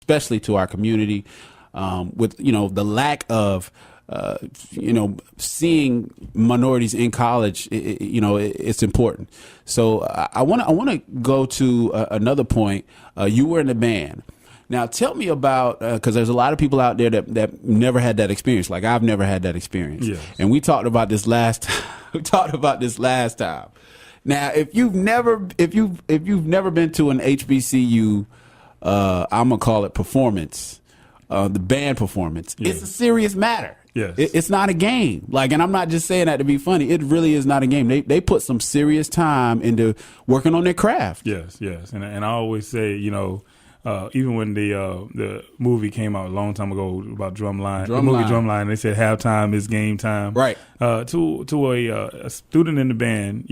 especially to our community, with the lack of seeing minorities in college. It's important. So I want to go to another point. You were in the band. Now, tell me about, because there's a lot of people out there that never had that experience. Like, I've never had that experience. Yes. And we talked about this last time. Now, if you've never been to an HBCU, I'm gonna call it performance, the band performance. Yes. It's a serious matter. Yes. It's not a game. Like, and I'm not just saying that to be funny. It really is not a game. They put some serious time into working on their craft. Yes. And I always say, even when the movie came out a long time ago about Drumline, they said halftime is game time. Right. To a student in the band,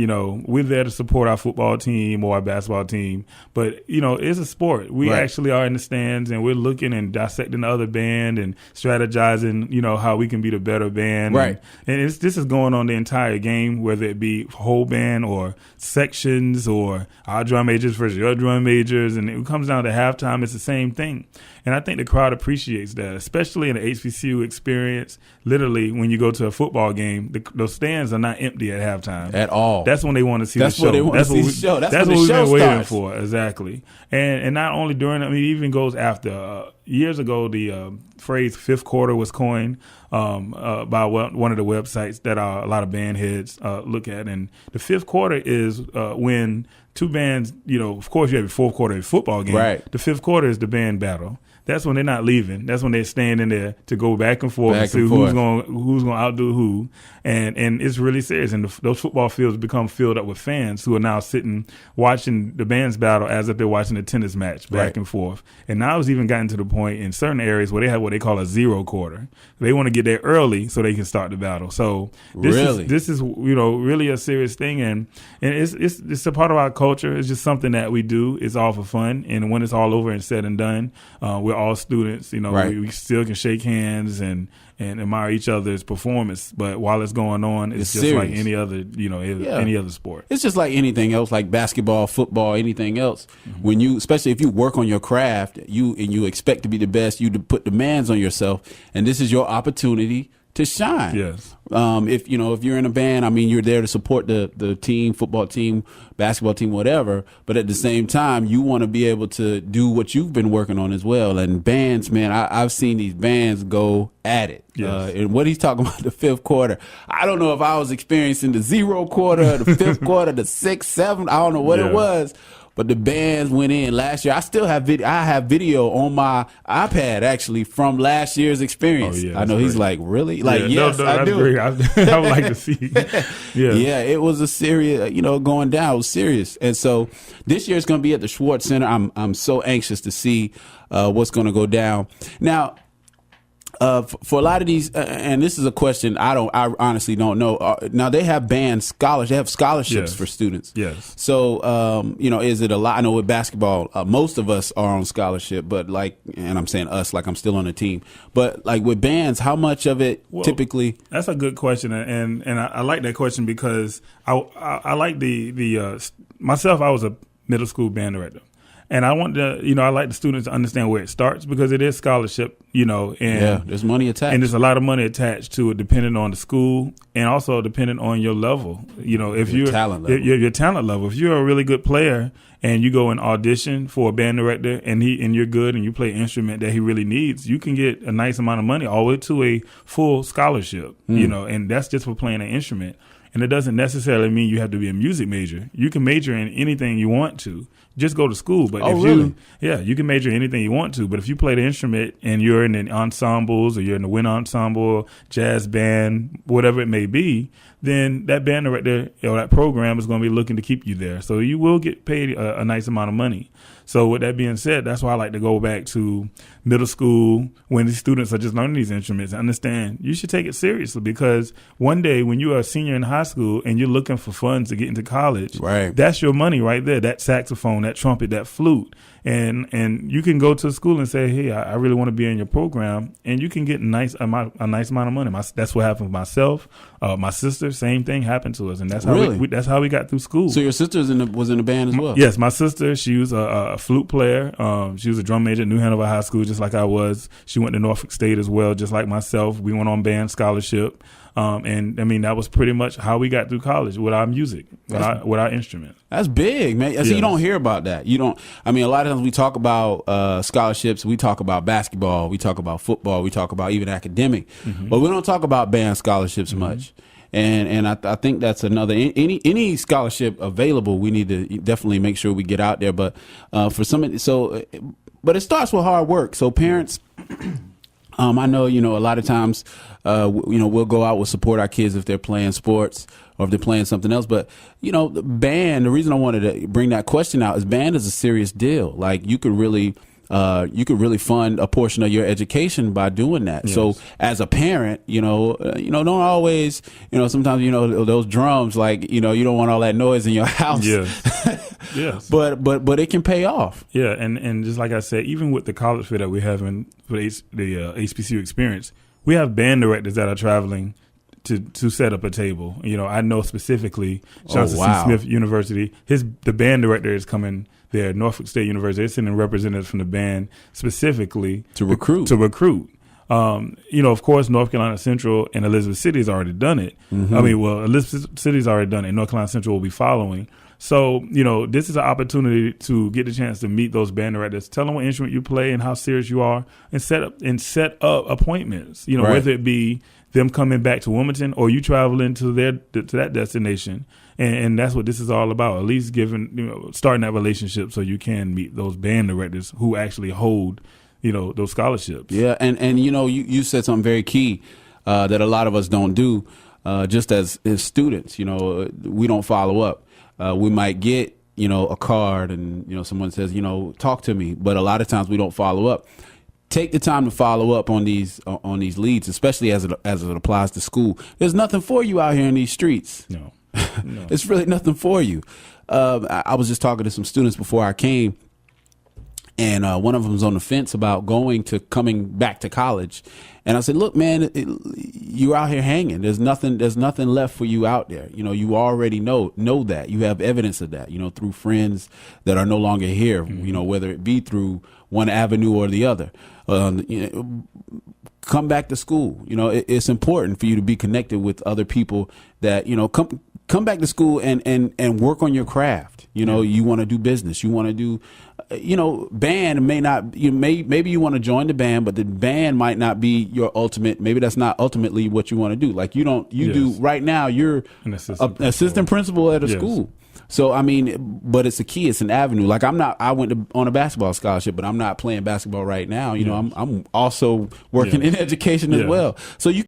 we're there to support our football team or our basketball team, but it's a sport. We actually are in the stands and we're looking and dissecting the other band and strategizing, how we can be the better band. Right. And this is going on the entire game, whether it be whole band or sections or our drum majors versus your drum majors, and it comes down to halftime. It's the same thing. And I think the crowd appreciates that, especially in the HBCU experience. Literally, when you go to a football game, those stands are not empty at halftime. At all. That's when they want to see the show. That's what we've been waiting for. Exactly. And not only during, it even goes after. Years ago, the phrase fifth quarter was coined by one of the websites that a lot of band heads look at. And the fifth quarter is when two bands, of course you have your fourth quarter of a football game. Right. The fifth quarter is the band battle. That's when they're not leaving. That's when they're standing there to go back and forth and see who's going to outdo who. And it's really serious. And those football fields become filled up with fans who are now sitting watching the bands battle as if they're watching a tennis match back and forth. And now it's even gotten to the point in certain areas where they have what they call a zero quarter. They want to get there early so they can start the battle. So this is really a serious thing. And it's a part of our culture. It's just something that we do. It's all for fun. And when it's all over and said and done, we're all students. We still can shake hands and admire each other's performance. But while it's going on, it's just serious. Like any other, any other sport. It's just like anything else, like basketball, football, anything else. Mm-hmm. When especially if you work on your craft, you expect to be the best, you put demands on yourself, and this is your opportunity to shine. Yes. If you're in a band, you're there to support the team, football team, basketball team, whatever. But at the same time, you want to be able to do what you've been working on as well. And bands, man, I've seen these bands go at it. Yes. And what he's talking about, the fifth quarter, I don't know if I was experiencing the zero quarter, the fifth quarter, the 6th, 7th, I don't know what it was. But the bands went in last year. I still have video. I have video on my iPad actually from last year's experience. Oh, yeah, I know he's great. Like, really? Like, yes, I do. Great. I would like to see. Yeah, it was a serious, going down. It was serious. And so this year it's going to be at the Schwartz Center. I'm so anxious to see what's going to go down. Now, for a lot of these, and this is a question I honestly don't know. Now they have they have scholarships for students. Yes. So, is it a lot? I know with basketball, most of us are on scholarship, but and I'm saying us, like I'm still on the team. But like with bands, how much of it typically? That's a good question, and I like that question because I like myself. I was a middle school band director. And I want to, I like the students to understand where it starts because it is scholarship, and there's money attached. And there's a lot of money attached to it depending on the school and also depending on your level. If your talent level. Your talent level. If you're a really good player and you go and audition for a band director and you're good and you play an instrument that he really needs, you can get a nice amount of money all the way to a full scholarship, and that's just for playing an instrument. And it doesn't necessarily mean you have to be a music major. You can major in anything you want to. Just go to school. But you can major in anything you want to. But if you play the instrument and you're in the ensembles or you're in the wind ensemble, jazz band, whatever it may be, then that band director or that program is going to be looking to keep you there. So you will get paid a nice amount of money. So with that being said, that's why I like to go back to middle school when these students are just learning these instruments and understand you should take it seriously because one day when you are a senior in high school and you're looking for funds to get into college, right, that's your money right there, that saxophone, that trumpet, that flute. and you can go to school and say, hey, I really want to be in your program, and you can get a nice amount of money. That's what happened with myself. My sister, same thing happened to us, and that's how that's how we got through school. So your sister was in the band as well? Yes, my sister, she was a flute player. She was a drum major at New Hanover High School, just like I was. She went to Norfolk State as well, just like myself. We went on band scholarship. And I mean, that was pretty much how we got through college, with our music, with our instrument. That's big, man. Yes. So you don't hear about that. I mean, a lot of times we talk about scholarships. We talk about basketball. We talk about football. We talk about even academic, but we don't talk about band scholarships much. And I think that's another, any scholarship available, we need to definitely make sure we get out there. But but it starts with hard work. So parents, I know, a lot of times, we'll go out, we'll support our kids if they're playing sports or if they're playing something else. But, the band, the reason I wanted to bring that question out is band is a serious deal. Like you could really fund a portion of your education by doing that. Yes. So as a parent, don't always, sometimes, those drums, like, you don't want all that noise in your house. Yes. Yes. But it can pay off. Yeah. And just like I said, even with the college fair that we're having for the HBCU experience, we have band directors that are traveling to set up a table. I know specifically Johnson C. Smith University, the band director is coming there. Norfolk State University, they're sending representatives from the band specifically to recruit. Of course, North Carolina Central and Elizabeth City has already done it. Elizabeth City's already done it, and North Carolina Central will be following. So, this is an opportunity to get the chance to meet those band directors, tell them what instrument you play and how serious you are, and set up appointments, right. Whether it be them coming back to Wilmington or you traveling to that destination. And that's what this is all about, at least starting that relationship so you can meet those band directors who actually hold, those scholarships. Yeah. And you said something very key, that a lot of us don't do, just as students, we don't follow up. We might get, a card and, someone says, talk to me. But a lot of times we don't follow up. Take the time to follow up on these leads, especially as it applies to school. There's nothing for you out here in these streets. No. It's really nothing for you. I was just talking to some students before I came, and one of them was on the fence about coming back to college. And I said, look, man, you're out here hanging. There's nothing left for you out there. You already know that. You have evidence of that, through friends that are no longer here, whether it be through one avenue or the other. Come back to school. It's important for you to be connected with other people that, come back to school and work on your craft. You want to do business. You want to do, band may not, maybe you want to join the band, but the band might not be your ultimate. Maybe that's not ultimately what you want to do. Like do right now, you're an assistant principal at a school. So, I mean, but it's a key. It's an avenue. Like I went on a basketball scholarship, but I'm not playing basketball right now. I'm also working in education as well. So you